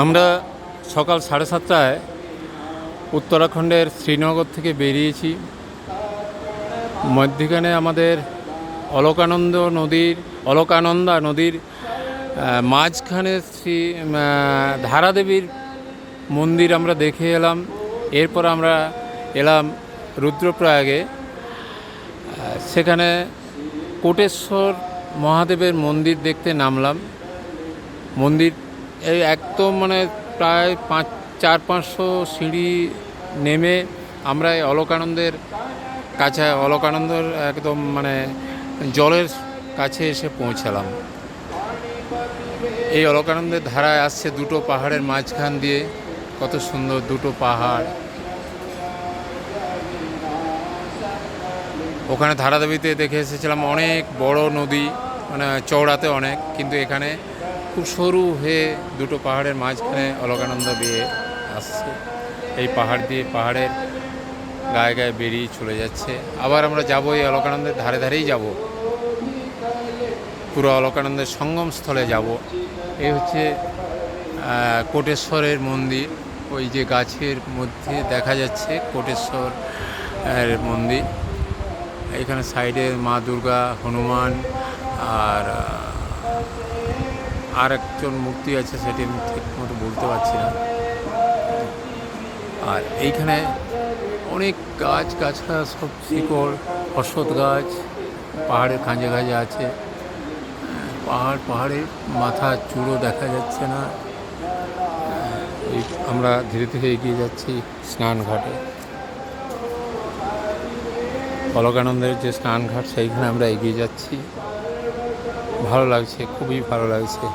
আমরা সকাল 7:30টায় উত্তরাখণ্ডের শ্রীনগর থেকে বেরিয়েছি। মধ্যিখানে আমাদের অলকানন্দা নদীর মাঝখানে শ্রী ধারাদেবীর মন্দির আমরা দেখে এলাম। এরপর আমরা এলাম রুদ্রপ্রয়াগে। সেখানে কোটেশ্বর মহাদেবের মন্দির দেখতে নামলাম। মন্দির এই একদম প্রায় 400-500 সিঁড়ি নেমে আমরা এই অলকানন্দের কাছে, অলকানন্দর একদম জলের কাছে এসে পৌঁছালাম। এই অলকানন্দের ধারায় আসছে দুটো পাহাড়ের মাঝখান দিয়ে। কত সুন্দর দুটো পাহাড়। ওখানে ধারাদেবীতে দেখে এসেছিলাম অনেক বড় নদী, চওড়াতে অনেক, কিন্তু এখানে খুব সরু হয়ে দুটো পাহাড়ের মাঝখানে অলকানন্দ দিয়ে আসছে। এই পাহাড় দিয়ে পাহাড়ের গায়ে গায়ে বেরিয়ে চলে যাচ্ছে। আবার আমরা যাবো এই অলকানন্দের ধারে ধারেই যাব, পুরো অলকানন্দের সঙ্গম স্থলে যাব। এই হচ্ছে কোটেশ্বরের মন্দির। ওই যে গাছের মধ্যে দেখা যাচ্ছে কোটেশ্বর মন্দির। এখানে সাইডে মা দুর্গা, হনুমান আর একজন মূর্তি আছে, সেটি আমি ঠিক মতো বলতে পারছি না। আর এইখানে অনেক গাছগাছড়া, সব শিকড়, অশ্বত্থ গাছ পাহাড়ের খাঁজে খাঁজে আছে। পাহাড়ের মাথা চূড়ো দেখা যাচ্ছে না। আমরা ধীরে ধীরে এগিয়ে যাচ্ছি স্নানঘাটে। অলকানন্দের যে স্নানঘাট, সেইখানে আমরা এগিয়ে যাচ্ছি। ভালো লাগছে, খুবই ভালো লাগছে।